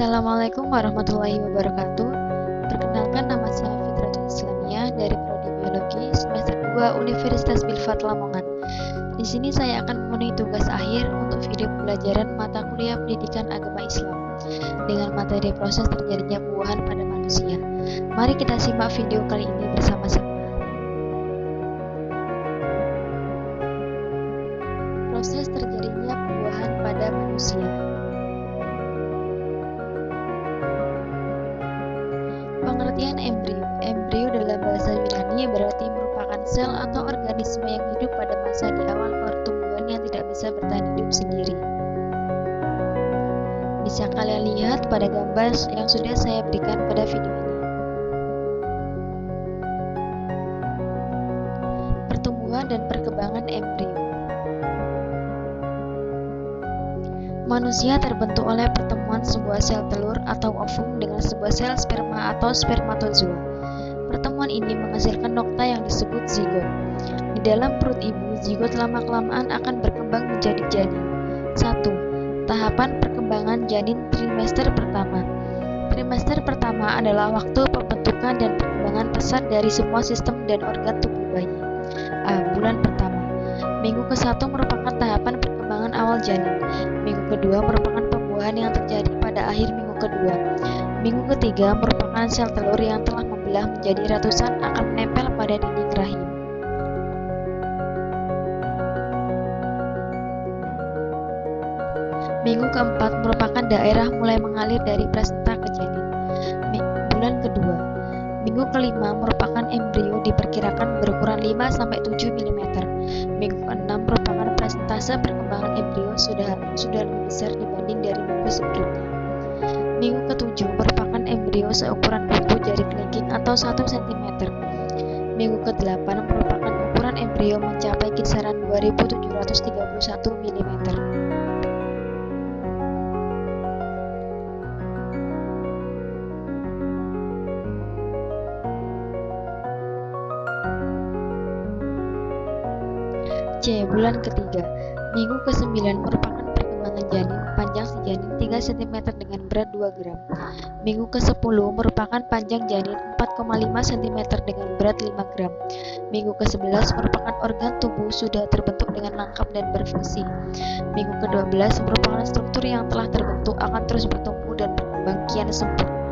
Assalamualaikum warahmatullahi wabarakatuh. Perkenalkan, nama saya Fitratul Islamiyah dari Prodi Biologi semester 2 Universitas Bilfat Lamongan. Di sini saya akan memenuhi tugas akhir untuk video pembelajaran mata kuliah Pendidikan Agama Islam dengan materi proses terjadinya pembuahan pada manusia. Mari kita simak video kali ini bersama-sama. Proses terjadinya pembuahan pada manusia. Pengertian embrio. Embrio dalam bahasa Yunani berarti merupakan sel atau organisme yang hidup pada masa di awal pertumbuhan yang tidak bisa bertahan hidup sendiri. Bisa kalian lihat pada gambar yang sudah saya berikan pada video ini. Pertumbuhan dan perkembangan embrio. Manusia terbentuk oleh pertemuan sebuah sel telur atau ovum dengan sebuah sel sperma atau spermatozoa. Pertemuan ini menghasilkan nokta yang disebut zigot. Di dalam perut ibu, zigot lama-kelamaan akan berkembang menjadi janin. 1. Tahapan perkembangan janin trimester pertama. Trimester pertama adalah waktu pembentukan dan perkembangan pesat dari semua sistem dan organ tubuh bayi. A. Bulan pertama. Minggu ke-1 merupakan tahapan perkembangan awal janin. Minggu kedua merupakan pembuahan yang terjadi pada akhir minggu kedua. Minggu ketiga merupakan sel telur yang telah membelah menjadi ratusan akan menempel pada dinding rahim. Minggu keempat merupakan daerah mulai mengalir dari plasenta ke janin. Bulan kedua. Minggu kelima merupakan embrio diperkirakan berukuran 5-7 mm. Minggu ke-6 merupakan presentase perkembangan embrio sudah lebih besar dibanding dari minggu sebelumnya. Minggu ke-7 merupakan embrio seukuran kuku jari kelingking atau 1 cm. Minggu ke-8 merupakan ukuran embrio mencapai kisaran 2731 mm. C. Bulan ketiga. Minggu ke-9 merupakan perkembangan janin. Panjang si janin 3 cm dengan berat 2 gram. Minggu ke-10 merupakan panjang janin 4,5 cm dengan berat 5 gram. Minggu ke-11 merupakan organ tubuh sudah terbentuk dengan lengkap dan berfungsi. Minggu ke-12 merupakan struktur yang telah terbentuk akan terus bertumbuh dan berkembang kian sempurna.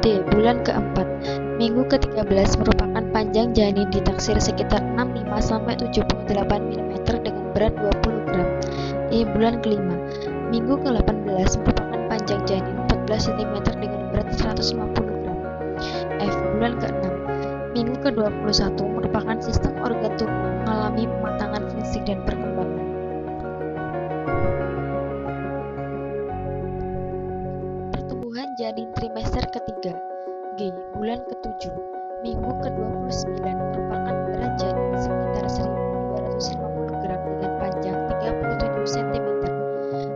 D. Bulan keempat. Minggu ke-13 merupakan panjang janin ditaksir sekitar 65-78 mm dengan berat 20 gram. E. Bulan kelima. Minggu ke-18 merupakan panjang janin 14 cm dengan berat 150 gram. F. Bulan ke-6. Minggu ke-21 merupakan sistem organ tubuh mengalami pematangan fungsi dan perkembangan. Pertumbuhan janin trimester ketiga. G. Bulan ke-7. Minggu ke-29 merupakan berat janin sekitar 1250 gram dengan panjang 37 cm.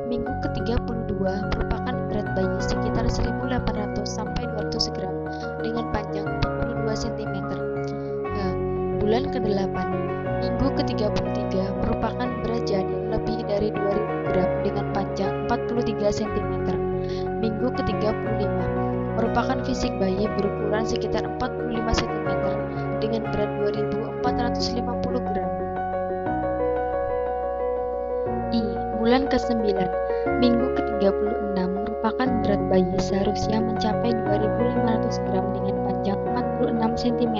Minggu ke-32 merupakan berat bayi sekitar 1800 sampai 200 gram dengan panjang 42 cm. H. Bulan ke-8. Minggu ke-33 merupakan berat janin lebih dari 2000 gram dengan panjang 43 cm. Minggu ke-35 merupakan fisik bayi berukuran sekitar 45 cm dengan berat 2450 gram. I. Bulan ke-9. Minggu ke-36 merupakan berat bayi seharusnya mencapai 2500 gram dengan panjang 46 cm.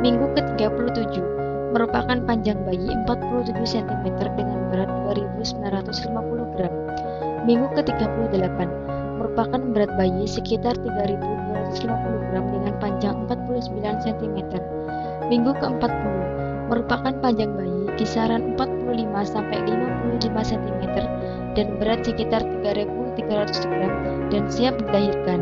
Minggu ke-37 merupakan panjang bayi 47 cm dengan berat 2950 gram. Minggu ke-38 merupakan berat bayi sekitar 3250 gram dengan panjang 49 cm. Minggu ke-40 merupakan panjang bayi kisaran 45 sampai 55 cm dan berat sekitar 3300 gram dan siap dilahirkan.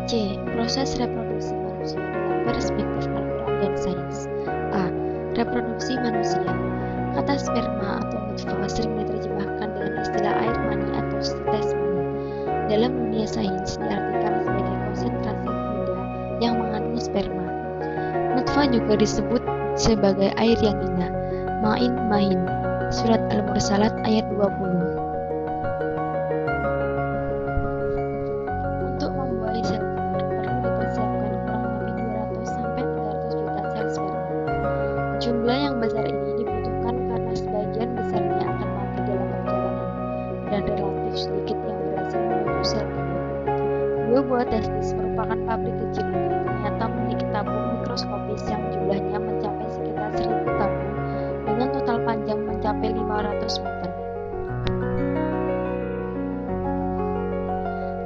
C. Proses reproduksi manusia dalam perspektif Al-Quran dan sains. A. Reproduksi manusia. Kata sperma atau nutfah sering diterjemahkan dengan istilah air mani atau tetes mani. Dalam dunia sains diartikan sebagai konsentrasi fluida yang mengandung sperma. Nutfah juga disebut sebagai air yang hina. Ma'in mahin. Surat Al-Mursalat ayat 20. Untuk membuahi sel telur perlu dipersiapkan kurang lebih 200 sampai 300 juta sel sperma. Jumlah yang besar ini dibutuhkan karena sebagian besarnya akan mati dalam perjalanan dan relatif sedikit yang berhasil menuju sel telur. Dua buah testis merupakan pabrik kecil ini ternyata memiliki tabung mikroskopis yang jumlahnya mencapai sekitar 1000 tabung dengan total panjang mencapai 500 meter.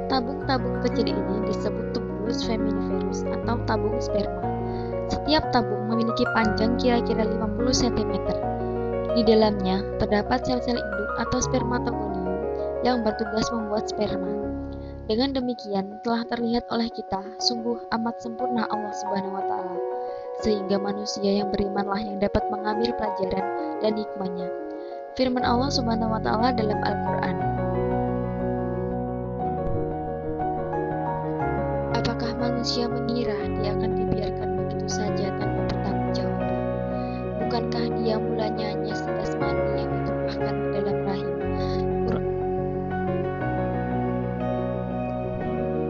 Tabung-tabung kecil ini disebut tubulus feminiferus atau tabung sperma. Setiap tabung memiliki panjang kira-kira 50 cm. Di dalamnya terdapat sel-sel induk atau spermatogonium yang bertugas membuat sperma. Dengan demikian telah terlihat oleh kita sungguh amat sempurna Allah Subhanahu wa taala, sehingga manusia yang berimanlah yang dapat mengambil pelajaran dan hikmahnya. Firman Allah Subhanahu wa taala dalam Al-Qur'an, apakah manusia mengira dia akan dibiarkan begitu saja tanpa pertanggungjawaban? Bukankah dia mulanya hanya setetes mani yang ditumpahkan ke dalam rahim?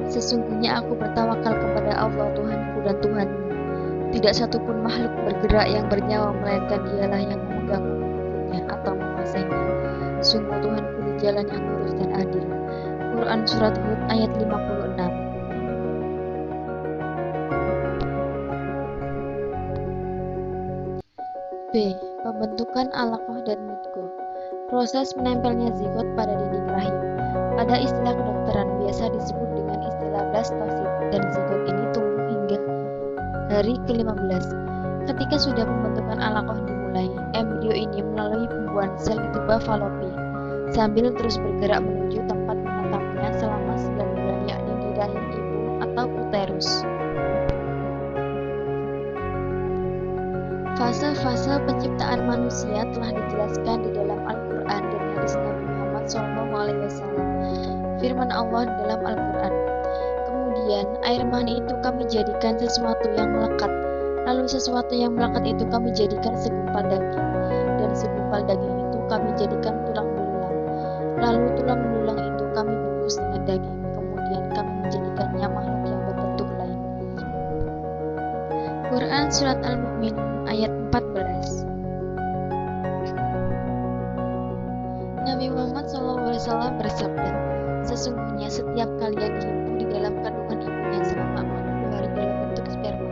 Sesungguhnya aku bertawakal kepada Allah Tuhanku dan Tuhanmu. Tidak satupun makhluk bergerak yang bernyawa melainkan dialah yang memegang membunuhnya atau menguasainya. Sungguh Tuhanku di jalan yang lurus dan adil. Quran Surat Hud ayat 56. B. Pembentukan alaqah dan mudghah. Proses menempelnya zigot pada dinding rahim. Pada istilah kedokteran biasa disebut dengan istilah blastosid, dan zigot ini tumbuh hingga hari ke-15. Ketika sudah pembentukan alaqah dimulai, embrio ini melalui pembuahan sel di tuba Fallopi sambil terus bergerak menuju tempat menetapnya selama 9 bulan, yakni di rahim ibu atau uterus. Fase-fase penciptaan manusia telah dijelaskan di dalam Al-Quran dan hadis Nabi Muhammad SAW. Firman Allah dalam Al-Quran, kemudian air mani itu kami jadikan sesuatu yang melekat, lalu sesuatu yang melekat itu kami jadikan segumpal daging, dan segumpal daging itu kami jadikan tulang belulang, lalu tulang belulang itu kami bungkus dengan daging, kemudian kami menjadikannya makhluk yang berbentuk lain. Quran Surat Al-Mu'minun ayat 14. Nabi Muhammad SAW bersabda, sesungguhnya setiap kalian hidup di dalam kandungan ibunya selama 40 hari dalam bentuk sperma,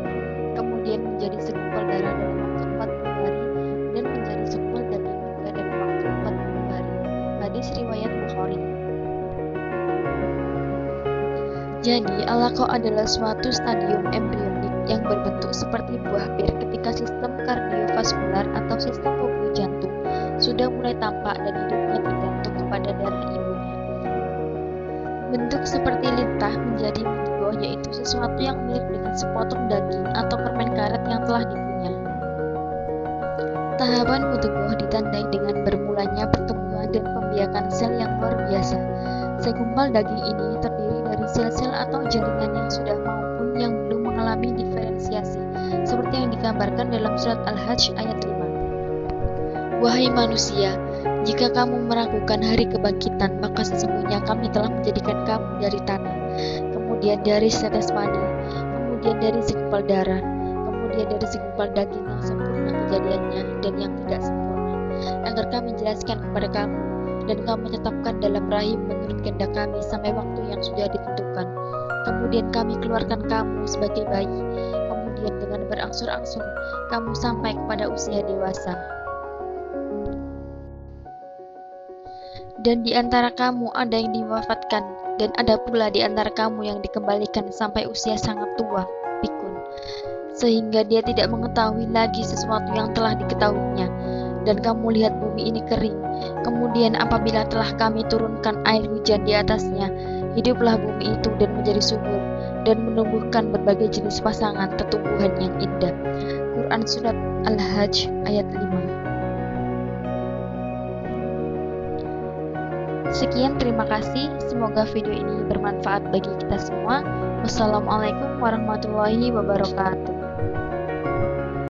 kemudian menjadi segumpal darah dalam waktu 40 hari, dan menjadi segumpal daging juga dalam waktu 40 hari. Hadis riwayat Bukhari. Jadi, alaqah adalah suatu stadium embrionik yang berbentuk seperti buah bir ketika sistem kardiovaskular atau sistem pembuluh jantung sudah mulai tampak dan hidupnya tergantung kepada darah ibunya. Bentuk seperti lintah menjadi mudghah, yaitu sesuatu yang mirip dengan sepotong daging atau permen karet yang telah dikunyah. Tahapan mudghah ditandai dengan bermulanya pertumbuhan dan pembiakan sel yang luar biasa. Segumpal daging ini terdiri dari sel-sel atau jaringan yang sudah maupun yang belum mengalami diferensiasi, seperti yang digambarkan dalam surat Al-Hajj ayat 5. Wahai manusia, jika kamu meragukan hari kebangkitan, maka sesungguhnya kami telah menjadikan kamu dari tanah, kemudian dari setetes mani, kemudian dari segumpal darah, kemudian dari segumpal daging yang sempurna kejadiannya dan yang tidak sempurna, agar kami jelaskan kepada kamu, dan kami tetapkan dalam rahim menurut kehendak kami sampai waktu yang sudah ditentukan. Kemudian kami keluarkan kamu sebagai bayi, kemudian dengan berangsur-angsur kamu sampai kepada usia dewasa. Dan di antara kamu ada yang diwafatkan, dan ada pula di antara kamu yang dikembalikan sampai usia sangat tua, pikun, sehingga dia tidak mengetahui lagi sesuatu yang telah diketahuinya. Dan kamu lihat bumi ini kering, kemudian apabila telah kami turunkan air hujan di atasnya, hiduplah bumi itu dan menjadi subur, dan menumbuhkan berbagai jenis pasangan tumbuhan yang indah. Quran Surat Al-Hajj ayat 5. Sekian, terima kasih. Semoga video ini bermanfaat bagi kita semua. Wassalamualaikum warahmatullahi wabarakatuh.